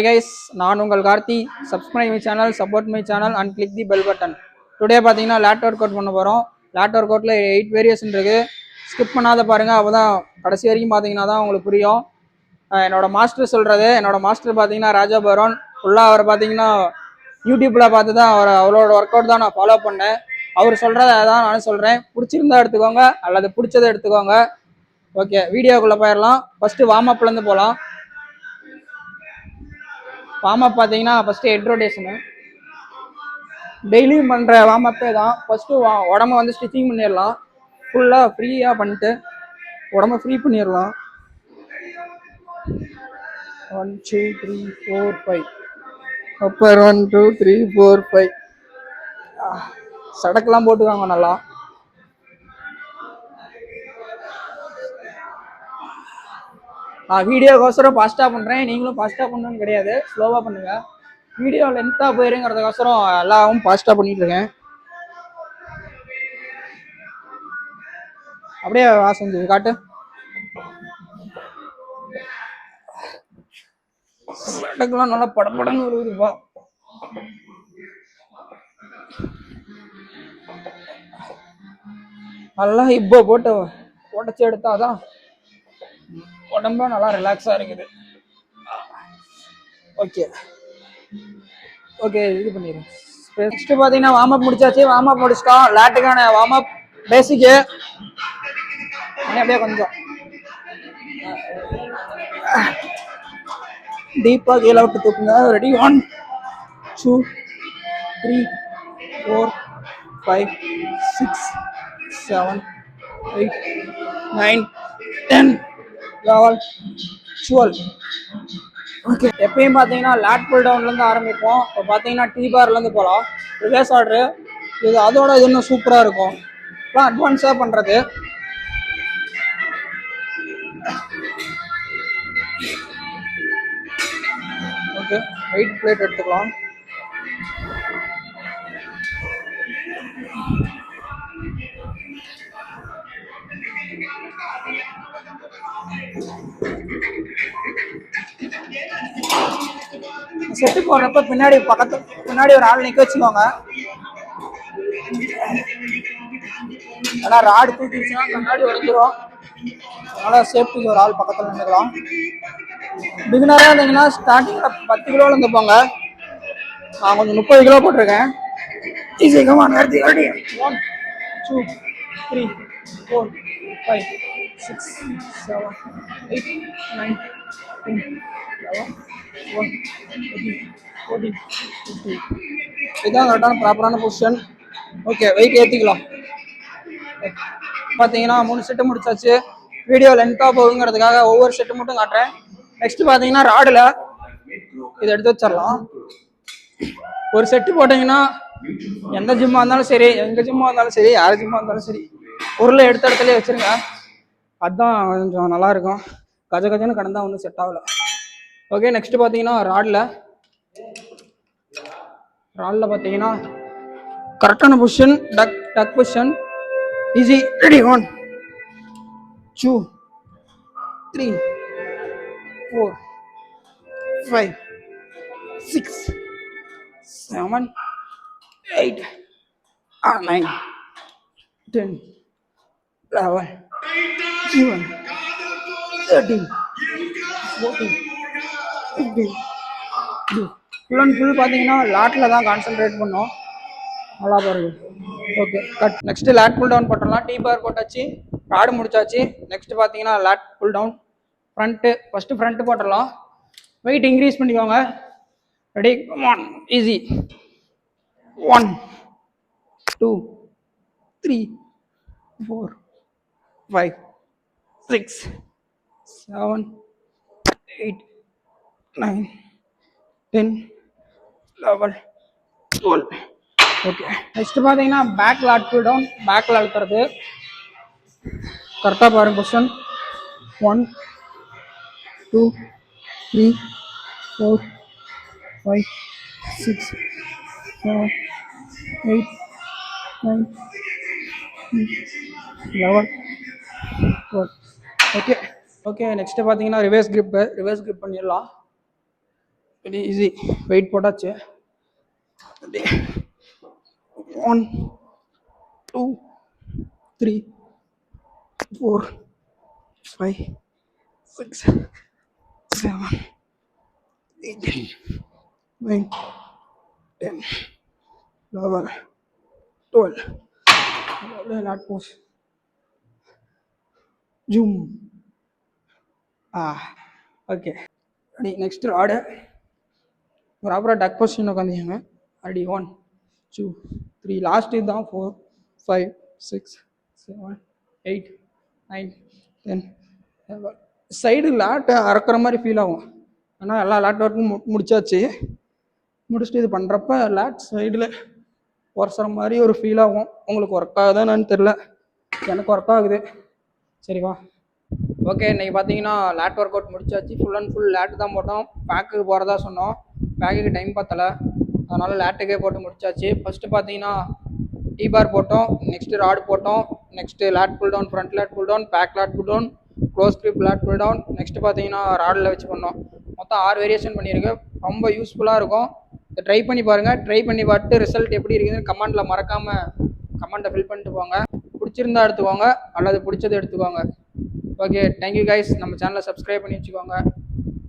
Hey guys, நான் உங்கள் Karthi. Subscribe my channel, support my channel and click the bell button. Today பார்த்தீங்கன்னா late work out பண்ண போகிறோம். Late work அவுட்டில் 8 variation இருக்குது. ஸ்கிப் பண்ணாத பாருங்கள், அப்போ தான் கடைசி வரைக்கும் பார்த்தீங்கன்னா தான் உங்களுக்கு புரியும். என்னோட மாஸ்டர் சொல்கிறது, என்னோட மாஸ்டர் பார்த்தீங்கன்னா ராஜா பரோன். ஃபுல்லாக அவரை பார்த்தீங்கன்னா யூடியூப்பில் பார்த்து தான் அவரோட ஒர்க் அவுட் தான் நான் ஃபாலோ பண்ணேன். அவர் சொல்கிறத தான் நானும் சொல்கிறேன். பிடிச்சிருந்தா எடுத்துக்கோங்க அல்லது பிடிச்சதை எடுத்துக்கோங்க. ஓகே, வீடியோக்குள்ளே போயிடலாம். ஃபஸ்ட்டு வார்ம் அப்லேருந்து போகலாம். வார்ம் அப் பார்த்தீங்கன்னா ஃபஸ்ட்டு ஹெட் ரொட்டேஷனு டெய்லியும் பண்ணுற வார்ம் அப்பே தான். ஃபஸ்ட்டு உடம்ப வந்து ஸ்டிச்சிங் பண்ணிடலாம். ஃபுல்லாக ஃப்ரீயாக பண்ணிட்டு உடம்ப ஃப்ரீ பண்ணிடலாம். 1 2 3 4 5 அப்பர் 1 2 3 4 5 சடக்கெல்லாம் போட்டுக்காங்க நல்லா. நான் வீடியோக்கோசரம் ஃபாஸ்ட்டாக பண்ணுறேன், நீங்களும் ஃபாஸ்ட்டாக பண்ணணும்னு கிடையாது, ஸ்லோவாக பண்ணுங்கள். வீடியோ லென்த்தாக போயிருங்கிறதுக்கோசரம் எல்லாவும் ஃபாஸ்ட்டாக பண்ணிட்டு இருக்கேன். அப்படியே செஞ்சு காட்டு. சடக்கெல்லாம் நல்லா படப்படன்னு வருதுப்பா. நல்லா இப்போ போட்டு உடச்சி எடுத்தாதான் உடம்பு நல்லா ரிலாக்ஸாக இருக்குது. ஓகே ஓகே, இது பண்ணிடுறேன். நெக்ஸ்ட் பார்த்தீங்கன்னா வார்ம் அப் முடிச்சாச்சு. வார்ம் அப் முடிச்சிட்டோம். லேட்டுக்கான வார்ம் அப் பேசிக்கு அப்படியே கொஞ்சம் டீப்பாக கீழே விட்டு தூக்குங்க. ரெடி? 1 2 3 4 5 6 7 8 9 10 11 12. ஓகே, எப்பயும் பார்த்தீங்கன்னா லேட் புல் டவுன்லேருந்து ஆரம்பிப்போம். இப்போ பார்த்தீங்கன்னா டீ பார்லேருந்து போகலாம். ரிவர்ஸ் ஆர்டரு இது, அதோட இது இன்னும் சூப்பராக இருக்கும். இப்போ அட்வான்ஸாக பண்ணுறது. ஓகே, வெயிட் பிளேட் எடுத்துக்கலாம். செட்டு போடுறப்ப பின்னாடி ஒரு ஆள் நிற்க வச்சுக்கோங்க. ஏன்னா ராடு தூக்கிடுச்சுன்னா கண்ணாடி உடைஞ்சிரும். அதனால சேஃப்டிக்கு ஒரு ஆள் பக்கத்தில் நின்றுக்கலாம். பிகினராக இருந்தீங்கன்னா ஸ்டார்டிங்கில் 10 கிலோவில் இருந்துப்பாங்க. நான் கொஞ்சம் 30 கிலோ போட்டிருக்கேன். ஈஸி, கமான், எடுத்து 1 2 3 4 5 6 7 8 9 10 11 12 13 14 15. இதுதான் கரெக்டான ப்ராப்பரான பொசிஷன். Okay, wait ஏற்றிக்கலாம். பார்த்தீங்கன்னா 3 செட்டு முடிச்சாச்சு. வீடியோ லென்த்தாக போகுங்கிறதுக்காக ஒவ்வொரு செட்டு மட்டும் காட்டுறேன். நெக்ஸ்ட் பார்த்தீங்கன்னா ராடில் இதை எடுத்து வச்சிடலாம். ஒரு செட்டு போட்டிங்கன்னா எந்த ஜிம்மாக இருந்தாலும் சரி, எங்கள் ஜிம்மாக இருந்தாலும் சரி, யார் ஜிம்மாக இருந்தாலும் சரி, பொருளை எடுத்த இடத்துலேயே வச்சுருங்க. அதுதான் கொஞ்சம் நல்லாயிருக்கும். கஜன்னு கடந்தால் ஒன்றும் செட் ஆகலை. ஓகே, நெக்ஸ்ட் பார்த்தீங்கன்னா ராடில் பார்த்தீங்கன்னா கரெக்டான position, duck position. Easy, ready? 1 2 3 4 5 6 7 8 9 10 11 12 13 14 15. Full and full பார்த்தீங்கன்னா லாட்டில் தான் கான்சென்ட்ரேட் பண்ணோம். நல்லா பாருங்க. Okay, cut. Next lat pull down போட்டுடலாம். டீ பார் போட்டாச்சு, ராடு முடிச்சாச்சு. நெக்ஸ்ட் பார்த்தீங்கன்னா lat pull down. First front போட்டுடலாம். வெயிட் இன்க்ரீஸ் பண்ணிக்கோங்க. Ready? Come on, easy. 1 2 3 4 5 6 7 8 9 10 11 12. Okay, next பார்த்தீங்கன்னா பேக் லாட் புல் டவுன். பேக்கில் அழுத்துறது கரெக்டாக பாருங்க. பொசிஷன் 1 2 3 4 5 6 7 8 9 11 12. ஓகே, நெக்ஸ்ட் பார்த்தீங்கன்னா ரிவர்ஸ் கிரிப் பண்ணிடலாம். Very easy. வெயிட் போட்டாச்சு. 1 2 3 4 5 6 7 8 9 10 11 12. lat push. Zoom. ஓகே. அடி நெக்ஸ்ட் ராடு ப்ராப்பராக டக் பொசிஷன் உட்காந்துங்க. அடி 1 2 3 லாஸ்ட் இதுதான் 4 5 6 7 8 9 10. சைடு லேட்டை அறக்கிற மாதிரி ஃபீல் ஆகும். ஆனால் எல்லா லேட் ஒர்க்கும் முடிச்சாச்சு. முடிச்சுட்டு இது பண்ணுறப்ப லேட் சைடில் உரசுற மாதிரி ஒரு ஃபீல் ஆகும். உங்களுக்கு ஒர்க் ஆகுதான்னு தெரில, எனக்கு ஒர்க் ஆகுது. சரிவா? ஓகே, இன்றைக்கி பார்த்தீங்கன்னா லேட் ஒர்க் அவுட் முடிச்சாச்சு. ஃபுல் அண்ட் ஃபுல் லேட்டு தான் போட்டோம். பேக்குக்கு போகிறதா சொன்னோம், பேக்குக்கு டைம் பத்தலை, அதனால் லேட்டுக்கே போட்டு முடிச்சாச்சு. ஃபஸ்ட்டு பார்த்தீங்கன்னா டீ பார் போட்டோம், நெக்ஸ்ட்டு ராடு போட்டோம், next lat pull down, front lat pull down, back lat pull down, close grip lat pull down, next பார்த்தீங்கன்னா ராடில் வச்சு பண்ணோம். மொத்தம் 6 வேரியேஷன் பண்ணியிருக்கேன். ரொம்ப யூஸ்ஃபுல்லாக இருக்கும். இதை ட்ரை பண்ணி பாருங்கள். ட்ரை பண்ணி பார்த்துட்டு ரிசல்ட் எப்படி இருக்குதுன்னு கமெண்ட்டில் மறக்காமல் கமெண்ட்டை ஃபில் பண்ணிட்டு போங்க. பிடிச்சிருந்தா எடுத்துக்கோங்க, அல்லது பிடிச்சது எடுத்துக்கோங்க. Okay, thank you guys. நம்ம சேனலை சப்ஸ்கிரைப் பண்ணி வச்சுக்கோங்க.